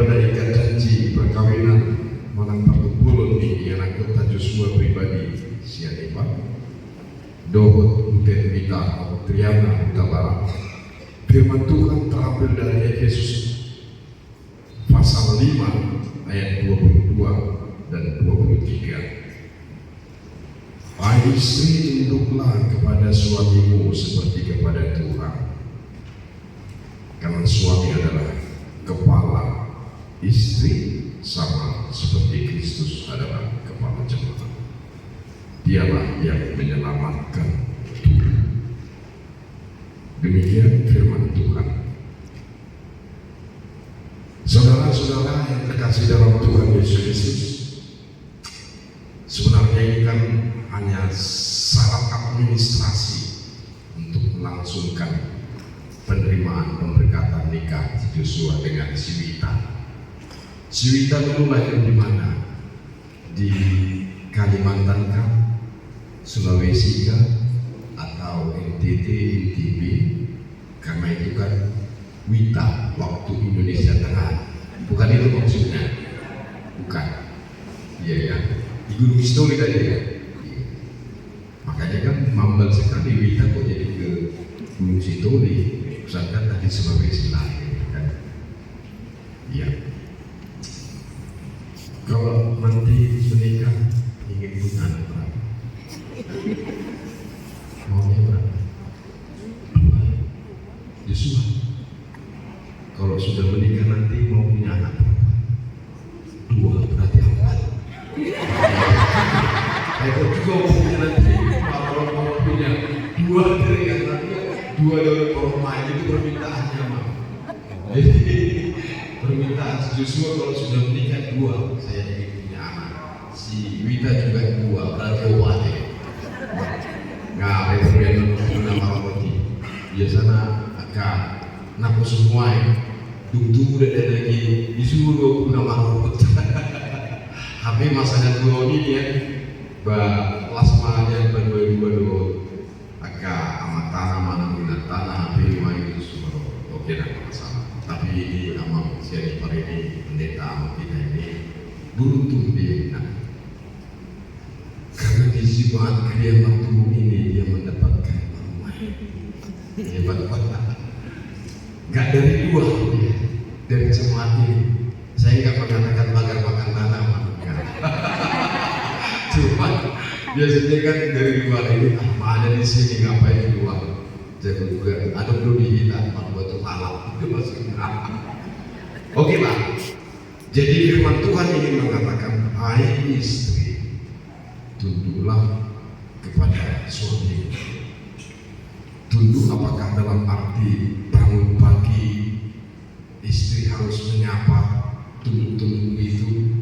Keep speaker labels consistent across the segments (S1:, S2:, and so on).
S1: daripada ikat janji perkawinan manang pagpulot ni yang anggota Joshua pribadi siapa Dohot Uten Wita Triana Utabara. Firman Tuhan terambil dari Efesus pasal 5 ayat 22 dan 23. Hai istri, tunduklah kepada suamimu seperti kepada Tuhan, karena suami adalah kepala istri, sama seperti Kristus adalah kepala jemaat. Dialah yang menyelamatkan tubuh. Demikian firman Tuhan. Saudara-saudara yang terkasih dalam Tuhan Yesus Kristus, sebenarnya ini kan hanya syarat administrasi untuk melangsungkan penerimaan pemberkatan nikah Joshua dengan si Wita. Si Wita dulu lahir di mana? Di Kalimantan kah? Sulawesi kah? Atau NTT, NTB? Karena itu kan Wita waktu Indonesia Tengah. Bukan itu maksudnya. Bukan. Iya ya. Di Gunung Istoli tadi ya. Makanya kan mambal sekali Wita kok jadi ke Gunung Istoli. Misalkan tadi Sulawesi lahir kan. Iya. Kalau nanti menikah ingin punya anak berapa? Maunya berapa? 2. Joshua, kalau sudah menikah nanti mau punya anak berapa? 2, berarti 4. Kalau juga mau punya nanti, kalau mau punya 2 dari anaknya, 2 dari orang lain itu permintaannya mah. Jadi permintaan si Joshua kalau sudah menikah 2, saya ingin punya anak. Si Wita juga 2, berarti wajib. Nggak, itu yang nama roti. Biasanya agak naku semua ya. Tunggu udah ada lagi disuruh nama roti. Tapi masanya dulu ini ya, plasmanya berdua agak amat tanah mana minat tanah, tapi itu semua oke nak masalah. Tapi ini amal siapa ini pendeta amal kita ini beruntung dia nak. Karena di Jumat kediaman tubuh ini dia mendapatkan rumah. Hebat banget. Gak dari 2 dia, dari jemaat ini. Saya nggak mengatakan bagar makan tanah, cuma biasanya kan dari 2 ini ada di sini ngapain di 2. Jadi juga ada dulu di kita buat halal itu maksudnya. Oke Pak. Jadi firman Tuhan ingin mengatakan, hai istri, tunduklah kepada suami. Tunduk apakah dalam arti bangun pagi istri harus menyapa, tunduk-tunduk begitu?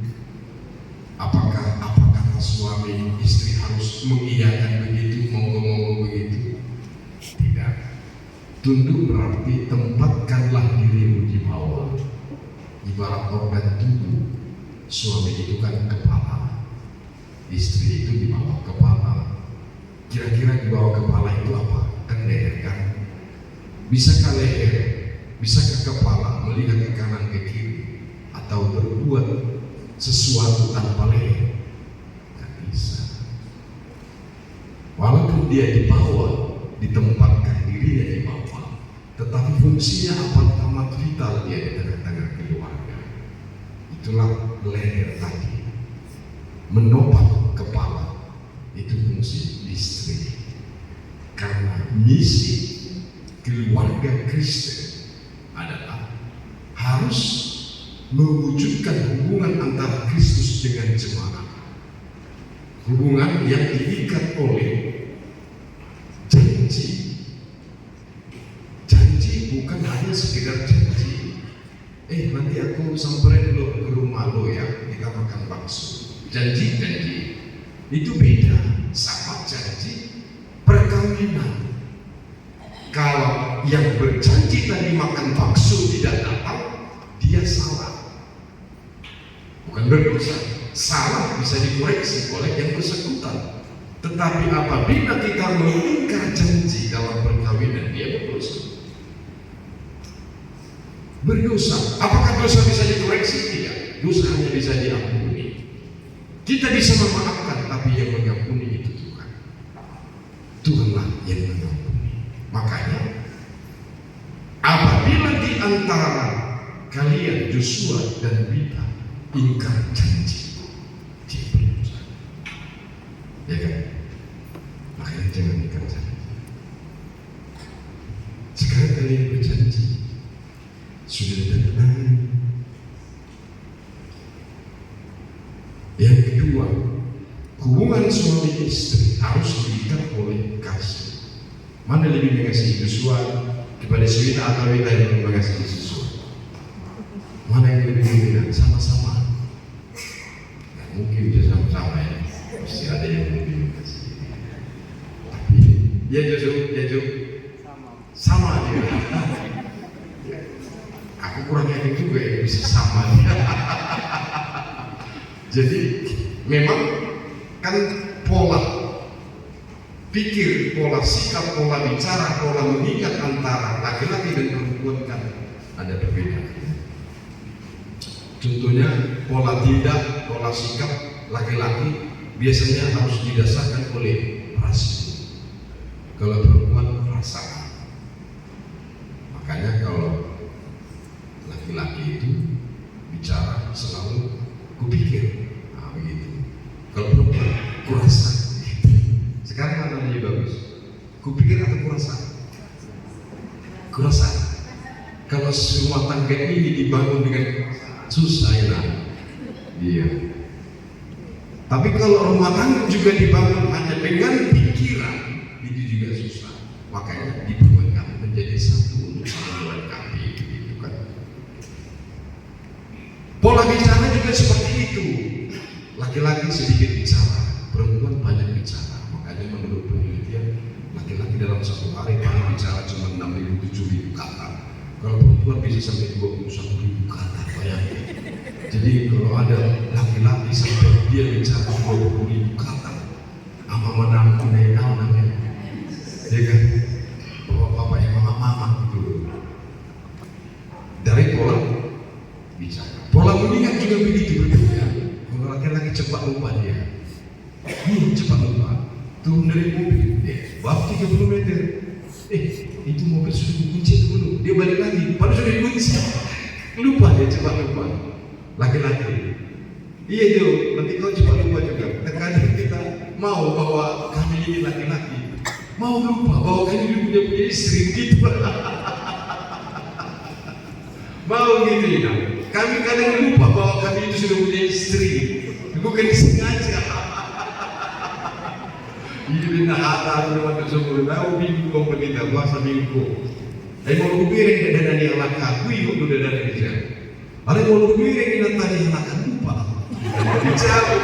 S1: Apakah kata suami istri harus mengiyakan begitu, monggo-monggo begitu? Tidak. Tunduk berarti tempatkanlah dirimu di bawah. Ibarat organ tubuh, suami itu kan kepala, istri itu di bawah kepala. Kira-kira di bawah kepala itu apa? Kan leher kan? Bisakah leher, bisakah kepala melihat ke kanan ke kiri atau berbuat sesuatu tanpa leher? Gak bisa. Walaupun dia di bawah, ditempatkan dirinya di bawah, tetapi fungsinya amat vital dia di tengah-tengah keluarga. Itulah leher tadi, menopang kepala. Itu fungsi istri. Karena misi keluarga Kristen adalah harus mewujudkan hubungan antara Kristus dengan jemaat. Hubungan yang diikat oleh janji. Janji bukan hanya sekedar janji. Nanti aku samperin lo ke rumah lo ya, kita makan bakso. Janji itu beda sama janji perkawinan. Kalau yang berjanji tadi makan bakso tidak datang, dia salah. Bukan berdosa, salah bisa dikoreksi oleh yang bersangkutan. Tetapi apabila kita mengingkar janji dalam perkawinan, dia berdosa. Berdosa. Apakah dosa bisa dikoreksi? dosa hanya bisa diampuni. Kita bisa memaafkan, tapi yang mengampuni itu Tuhan. Tuhanlah yang mengampuni. Makanya apabila di antara kalian Joshua dan Mika ingkar janji, dia berdosa, ya kan? Makanya jangan ingkar janji. Sekarang kalian berjanji, sudah tenang. Yang kedua, hubungan suami istri harus diikat oleh kasih. Mana lebih mengasihi Joshua kepada si Wina atau Wina yang mengasihi Joshua? Mana yang lebih dominan? Sama-sama. Nah, mungkin bisa sama-sama ya. Pasti ada yang lebih mengasihi. Tapi ya Joshua sama dia. Aku kurang yakin juga ya bisa sama dia. Jadi memang kan pola pikir, pola sikap, pola bicara, pola mengingat antara laki-laki dan perempuan kan ada perbedaan. Contohnya pola tindak, pola sikap laki-laki biasanya harus didasarkan oleh perasaan. Kalau perempuan perasaan. Makanya kalau laki-laki itu bicara selalu kupikir. Begitu. Kalau perempuan kurasa. Sekarang mana lebih bagus? Kupikir atau kurasa? Kurasa. Kalau semua tangga ini dibangun dengan susah ya. Iya. Tapi kalau rumah tangga juga dibangun hanya dengan pikiran, itu juga susah. Makanya diperbanyak menjadi satu untuk saling melengkapi, gitu kan. Pola bicara juga seperti itu. Laki-laki sedikit bicara, perempuan banyak bicara. Makanya menurut penelitian, laki-laki dalam satu hari paling bicara cuma 6.000 7.000 kata. Kalau perempuan bisa sampai 21.000 kata, bayangin. Jadi kalau ada laki-laki sampai dia bicara 20.000 kata, ama-ama namanya, ya kan? Bapak-bapak yang mama-mama gitu. Dari pola bicara, pola mengingat juga begitu berbeda. Laki-laki cepat lupa dia. Cepat lupa. Turun dari mobil, bab 30 meter. Itu mobil sudah dikunci dulu. Dia balik lagi, padahal sudah dikunci. Lupa dia, cepat lupa. Laki-laki. Iya Jo, nanti kau cepat lupa juga. Terkadang kita mau bahwa kami ini laki-laki, mau lupa bahwa kami punya istri gitu. Mau gitu ya. Kami kadang lupa bahwa kami itu sudah punya istri, bukan disengaja. Ini nak ada orang tersebut, tahu minggu kau kita puasa minggu. Tapi mau kupiring dan yang laki aku ikut udah dari kerja. Ada mau kupiring dan tadi yang akan lupa. Bicara.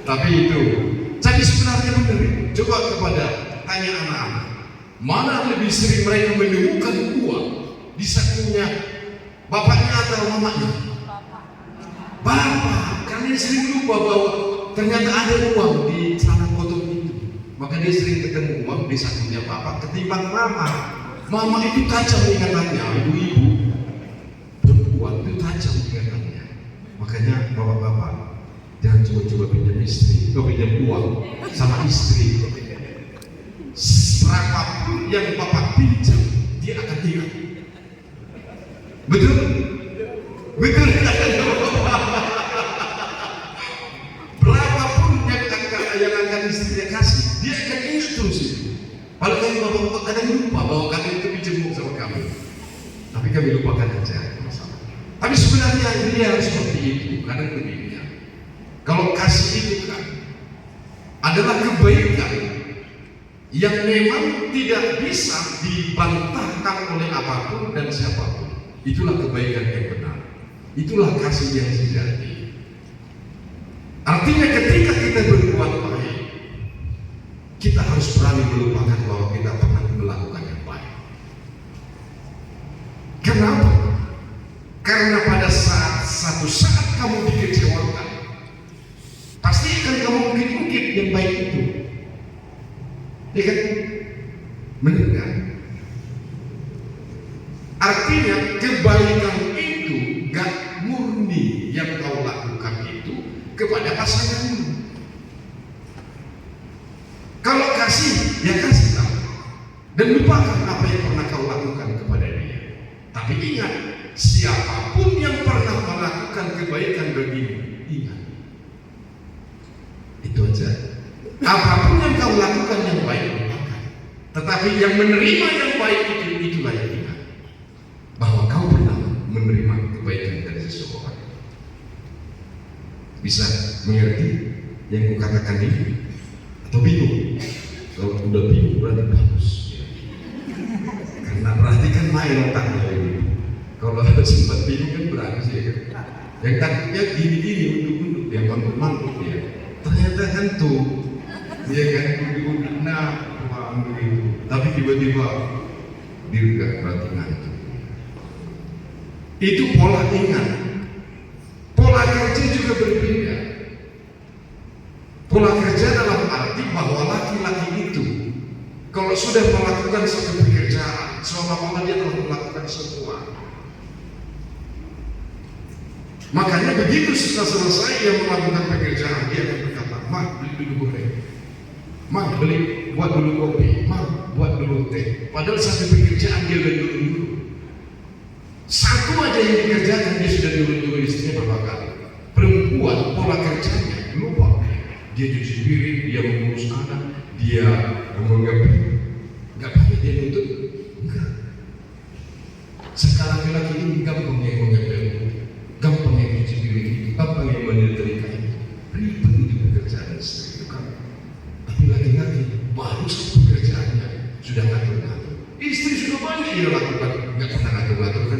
S1: Tapi itu, jadi sebenarnya benar. Coba kepada tanya anak-anak, mana lebih sering mereka menemukan uang di sakunya bapaknya atau mamanya? Bapak, kalian sering lupa bahwa ternyata ada uang di celana kotor itu. Maka dia sering ketemu uang di sakunya bapak ketimbang mama. Mama itu tajam ingatannya, ibu-ibu perempuan itu tajam ingatannya. Makanya bapak-bapak jangan coba-coba pinjam istri, pinjam uang sama istri. Berapapun yang bapak pinjam, dia akan ingat. Betul? Betul. Berapapun yang akan istrinya kasih, dia akan ingat terus itu. Padahal bapak-bapak kadang lupa bahwa kalian itu pinjam sama kami. Tapi kami lupakan aja masalah. Tapi sebenarnya dia harus seperti itu. Kadang demikian. Kalau kasih itu kan adalah kebaikan yang memang tidak bisa dibantahkan oleh apapun dan siapapun. Itulah kebaikan yang benar. Itulah kasih yang sejati. Artinya ketika kita berbuat baik, kita harus berani melupakan bahwa kita pernah melakukan yang baik. Kenapa? Karena pada satu saat kamu dikecewakan, pasti akan kamu ungkit-ungkit yang baik itu. Ya kan? Benar kan? Artinya kebaikan itu gak ingat, siapapun yang pernah melakukan kebaikan bagimu, ingat. Itu aja. Apapun yang kau lakukan yang baik, lupakan. Tetapi yang menerima yang baik itulah yang ingat bahwa kau pernah menerima kebaikan dari seseorang. Bisa mengerti yang kukatakan ini? Atau bingung? Kalau udah bingung berarti bagus. Karena berarti kan main otaknya ini. Kalau sempat bingung kan berarti sih kan. Yang takutnya gini-gini, unduk-unduk, yang mangkuk-mangkuk ya. Ternyata hantu, dia kan unduk-unduk, nah, begitu. Tapi tiba-tiba dirga berarti ngantuk. Itu pola ingat. Pola kerja juga berbeda. Pola kerja dalam arti bahwa laki-laki itu kalau sudah melakukan suatu pekerjaan, seolah-olah dia telah melakukan semua. Makanya begitu setelah selesai dia melakukan pekerjaan, dia akan berkata, "Mak, beli dulu goreng. Mak, buat dulu kopi. Mak, buat dulu teh." Padahal satu pekerjaan dia udah dulu. Satu aja yang dikerjakan dia sudah dulu istrinya berapa kali. Perempuan pola kerjanya lupa. Dia cuci piring, dia mengurus anak, dia mengepel. Enggak pakai dia nuntut, enggak. Sekarang laki-laki ini gampang yang mengepel, gampang yang cuci piring itu, gampang yang menyetrika itu. Ribet itu pekerjaan istri itu kan. Tapi laki-laki baru satu pekerjaannya sudah ngatur-ngatur. Istri sudah banyak dia lakukan, enggak pernah ngatur-ngatur kan?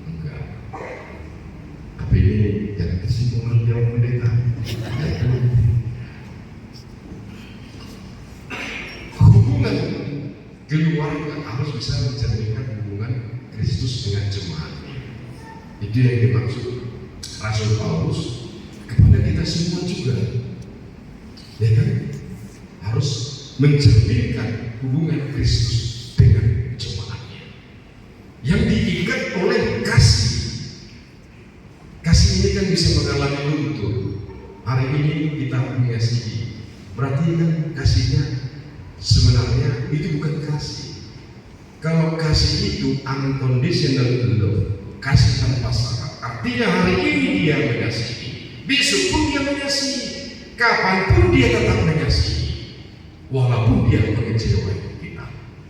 S1: Enggak. Tapi ini jangan kesimpulan dia pendeta. Hubungan keluarga harus bisa mencerminkan hubungan Kristus dengan jemaatnya. Itu yang dimaksud Rasul Paulus kepada kita semua juga, ya kan? Harus mencerminkan hubungan Kristus dengan jemaatnya yang diikat oleh kasih. Kasih ini kan bisa mengalami luntur. Hari ini kita mengasihi, berarti kan kasihnya sebenarnya itu bukan kasih. Kalau kasih itu unconditional love, kasih tanpa syarat. Artinya hari ini dia mengasihi, besok pun dia mengasihi, kapanpun dia tetap mengasihi. Walaupun dia mengecewakan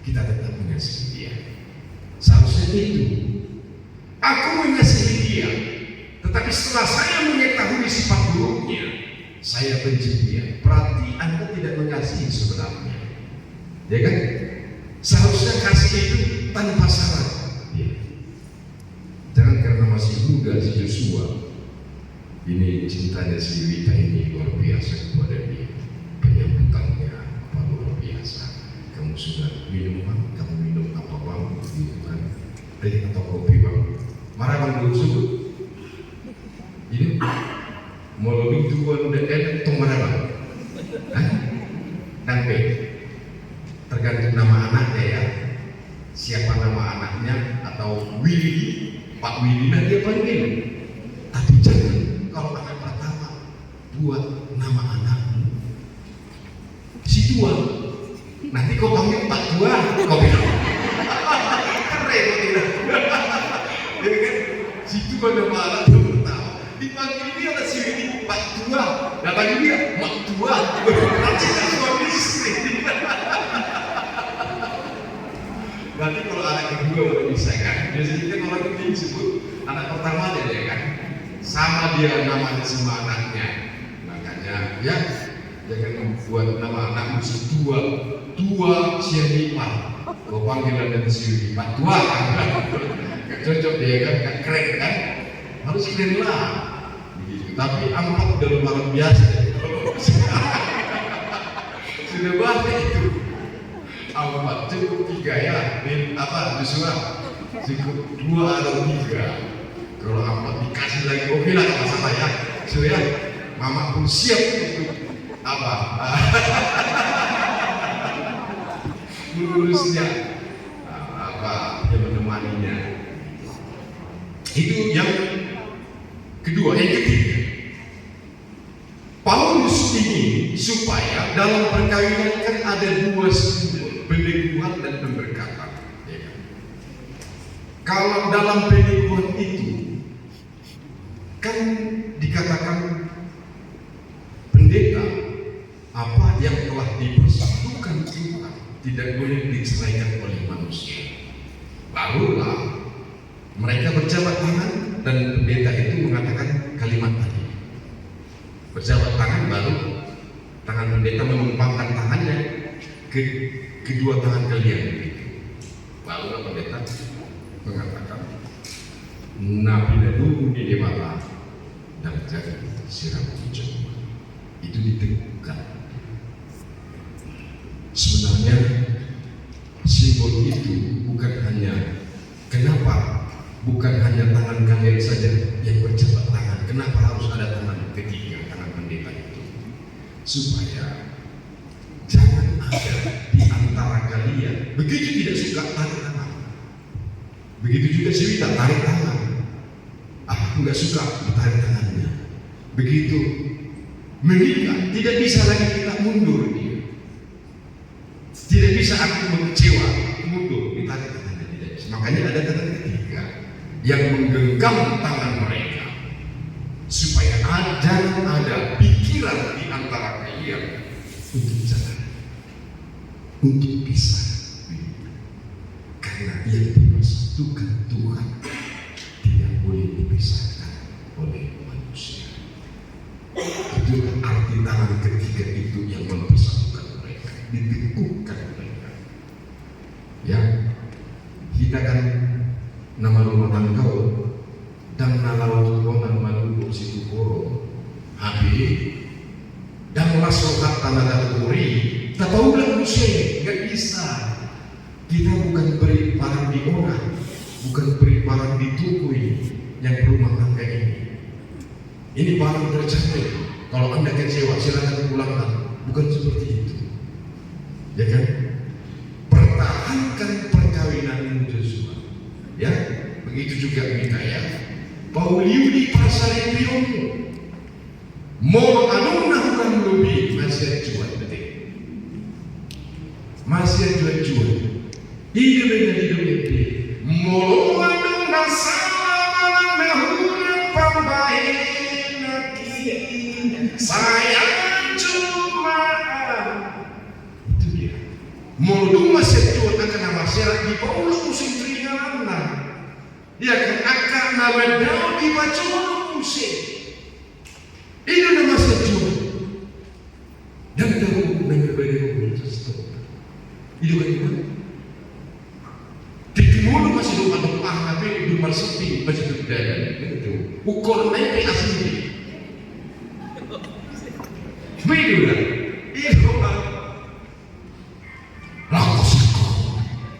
S1: kita tetap mengasihi dia. Seharusnya itu. Aku mengasihi dia, tetapi setelah saya mengetahui sifat buruknya, saya benci dia. Berarti Anda tidak mengasihi sebenarnya, ya kan? Seharusnya kasih itu tanpa syarat. Ya. Jangan karena masih muda si Joshua, ini cintanya si Rita ini luar biasa kepada dia, penyambutannya apa luar biasa. Kamu sudah minum bang, kamu minum apa bang, gitu kan? Teh atau kopi bang, marah bang dulu subuh. Ini mau lebih tua udah tong mana bang? Nampe tergantung nama anaknya ya. Siapa nama anaknya atau Willy, Pak Willy nah dia panggil. Tapi jangan kalau anak pertama buat nama anakmu si tua. Nanti kau panggil Pak Tua, kau bilang keren tidak? Ya kan? Si tua nama anak dipanggil dia ada si Willy Pak Tua, nah panggil dia Mak Tua, nanti kan suami istri. Berarti kalau anak kedua udah bisa kan, biasanya kan orang itu disebut anak pertama aja ya kan, sama dia namanya sama anaknya. Makanya ya jangan membuat nama anakmu si tua siapa, kau panggilan dari si Willy Pak Tua, gak cocok dia kan, gak keren kan, harus keren lah. Tapi ampak udah luar biasa sudah banyak itu ampak cukup 3 ya Joshua cukup 2 atau 3. Kalau ampak dikasih lagi oke lah, gak masalah ya. So ya mama pun siap untuk mengurusnya yang menemaninya. Itu yang kedua. Yang ketiga, Paulus ingin supaya dalam perkawinan kan ada 2 simbol, peneguhan dan pemberkatan. Ya kan? Kalau dalam peneguhan itu kan dikatakan pendeta apa yang telah dipersatukan Tuhan tidak boleh diceraikan oleh manusia. Barulah mereka berjabat tangan dan pendeta itu mengatakan kalimat tadi. Berjabat tangan baru tangan pendeta menumpangkan tangannya ke kedua tangan kalian. Barulah pendeta mengatakan Nabi Dadu di dewata dan jadi siram hijau. Itu diteguhkan. Sebenarnya simbol itu bukan hanya tangan kalian saja yang berjabat tangan. Kenapa harus ada tangan ketiga, tangan pendeta itu? Supaya jangan ada di antara kalian begitu tidak suka tarik tangan. Begitu juga si Wita tarik tangan. Aku nggak suka ditarik tangannya. Begitu menikah tidak bisa lagi kita mundur dia. Tidak bisa aku mengecewa mundur ditarik tangannya tidak bisa. Makanya ada tangan ketiga yang menggenggam tangan mereka supaya jangan ada pikiran di antara kalian untuk jalan, untuk pisah. Karena yang dipersatukan Tuhan tidak boleh dipisahkan oleh manusia. Itulah arti tangan ketiga itu yang mempersatukan mereka, diteguhkan mereka. Ya, kita kan nama rumah tangga dan nalau tuan malu situ koro habis dan masuk tanah daturi tahu lah manusia nggak bisa. Kita bukan beri barang di orang, bukan beri barang di tukui yang rumah tangga ini. Ini barang tercapai. Kalau Anda kecewa silakan pulangkan. Bukan seperti itu, ya kan? Pertahankan perkawinan Joshua. Ya, begitu juga kita ya. Pauliudi pasari piromu mau menganungna bukan lebih masih jual betul. Masih jual. Hidup ini mau menganungna sama menahuna pambahin saya cuma itu dia. Mau masih jual akan masyarakat di Paulo musim teringalan. Ya kan akan nama daun dibaca musim. Ini nama sejuk dan tahu dengan bagaimana stop. Itu bagaimana? Di timur masih doa tapi di luar sepi masih terdapat itu. Ukur naik asli. Beda. Itu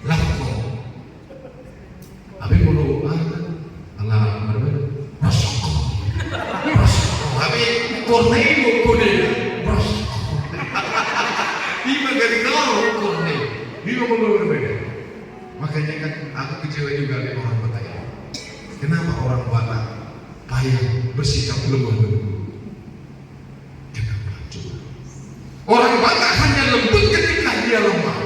S1: laku. Abi mulu ala berbeda. Rasoko. Abi korneo kodenya. Rasoko. Lima kali kau korneo. Lima mulu berbeda. Makanya kan aku kecewa juga dengan orang Batak. Kenapa orang Batak payah bersikap lemah lembut? Kenapa coba? Orang Batak hanya lembut ketika dia lemah.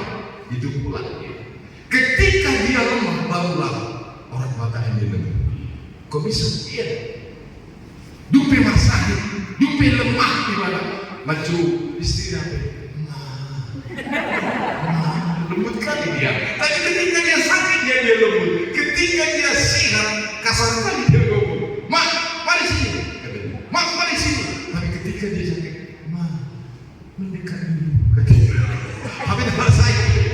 S1: Itu pula dia. Ketika dia lemah barulah orang Batak ini lembut. Kok bisa? Iya. Dupe masalah, dupe lemah di mana? Maju istri apa? Lembut kali dia. Tapi ketika dia sakit dia lembut. Ketika dia sehat kasar kali dia lembut. Mak, mari sini. Mak, mari sini. Tapi ketika dia sakit, mak, mendekat dulu. Tapi tidak sakit.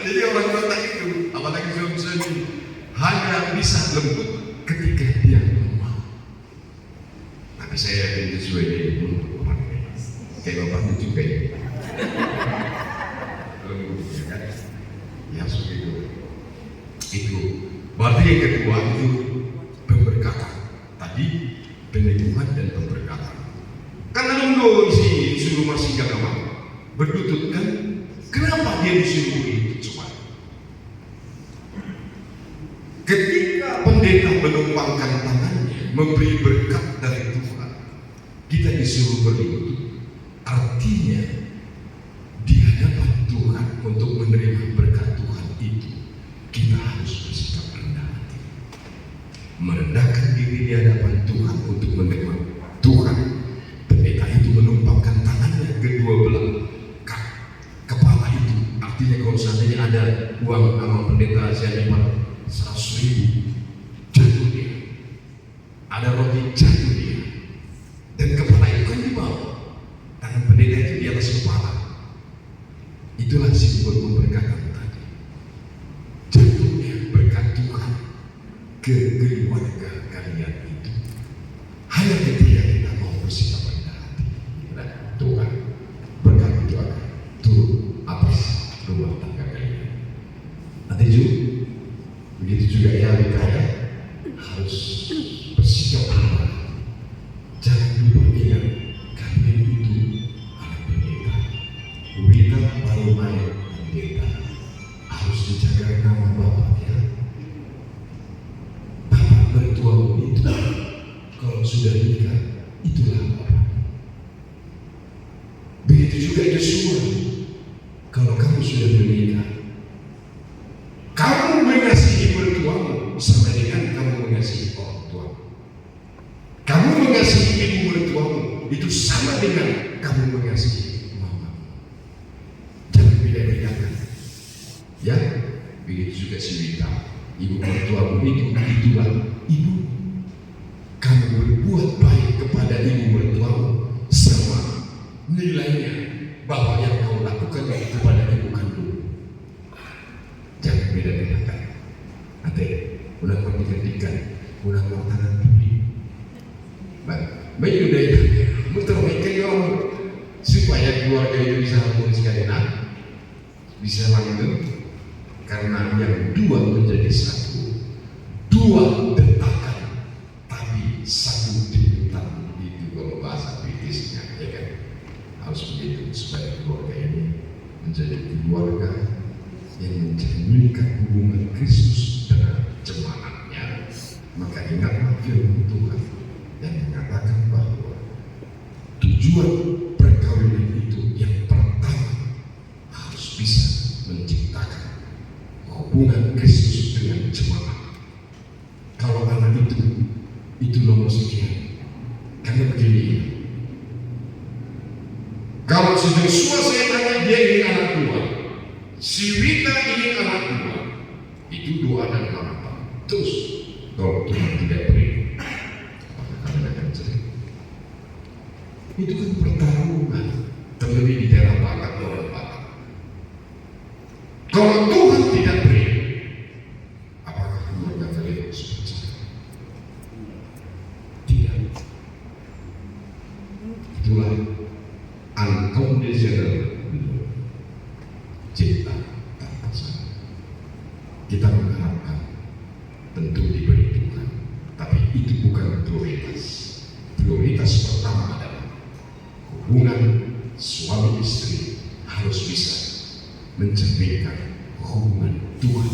S1: Jadi orang Batak itu, apalagi suami hanya bisa lembut ketika dia lemah. Tapi saya yakin sesuai dengan orang kayak bapaknya juga ya. Ya seperti itu. Berarti yang kedua itu pemberkatan. Tadi peneguhan dan pemberkatan. Karena nunggu si suruh masih agama berlutut kan? Kenapa dia disuruh itu coba? Ketika pendeta menumpangkan tangannya memberi berkat dari Tuhan, kita disuruh berlutut. Artinya di hadapan Tuhan untuk menerima berkat Tuhan itu kita harus bersikap merendahkan diri di hadapan Tuhan untuk menerima Tuhan. Pendeta itu menumpangkan tangannya kedua belah kepala itu. Artinya kalau seandainya ada uang sama pendeta saya 100.000, jatuh dia. Ada roti, jatuh dia. Dan kepala itu kan di bawah, tangan pendeta itu di atas kepala. Itulah simbol memberkatan tadi. Jatuhnya berkat Tuhan ke keluarga kalian itu hanya ketika kita mau bersikap rendah hati. Nah, Tuhan berkat itu akan turun atas rumah tangga kalian. Nanti juga begitu juga ya, kita harus bersikap rendah. Jangan lupa ingat kalian itu anak pendeta. Wita baru main pendeta, harus dijaga nama Bapak ya. Bapak mertuamu itu kalau sudah nikah itulah Bapak. Begitu juga Yosua, kalau kamu sudah menikah, kamu mengasihi mertuamu sama dengan kamu mengasihi orang tuamu. Kamu mengasihi ibu mertuamu itu sama dengan kamu mengasihi mama. Jangan beda-bedakan. Ya, begitu juga si Wita, ibu mertuamu itu itulah ibu. Kamu berbuat baik kepada ibu mertuamu sama nilainya bahwa yang kau lakukan kepada ibu kandung. Jangan beda-bedakan. Ate, udah perhatikan, udah makanan budi. Baik udah itu, muter-muter orang supaya keluarga itu bisa harmonis sekalian, bisa langgeng, karena yang dua menjadi satu, dua detakan, tapi satu debutan itu kalau bahasa Britishnya, ya kan? Harus begitu supaya keluarga ini menjadi keluarga yang mencerminkan hubungan Kristus dengan jemaatnya. Maka ingatlah firman Tuhan yang mengatakan bahwa tujuan perkawinan itu yang pertama harus bisa menciptakan hubungan Kristus dengan jemaat. Kalau anak itu nomor sekian. Karena begini, kalau si Joshua saya tanya dia ingin anak dua, si Wita ingin anak dua, itu doa dan harapan. Terus kalau Tuhan tidak beri, apakah kalian akan cerai? Itu kan pertarungan, terlebih di daerah barat orang barat. Kalau Tuhan tidak beri, apakah keluarga kalian harus bercerai? Tidak. Itulah unconditional cinta tanpa syarat. Kita mengharapkan tentu diberi Tuhan, tapi itu bukan prioritas. Prioritas pertama adalah hubungan suami istri harus bisa mencerminkan hubungan Tuhan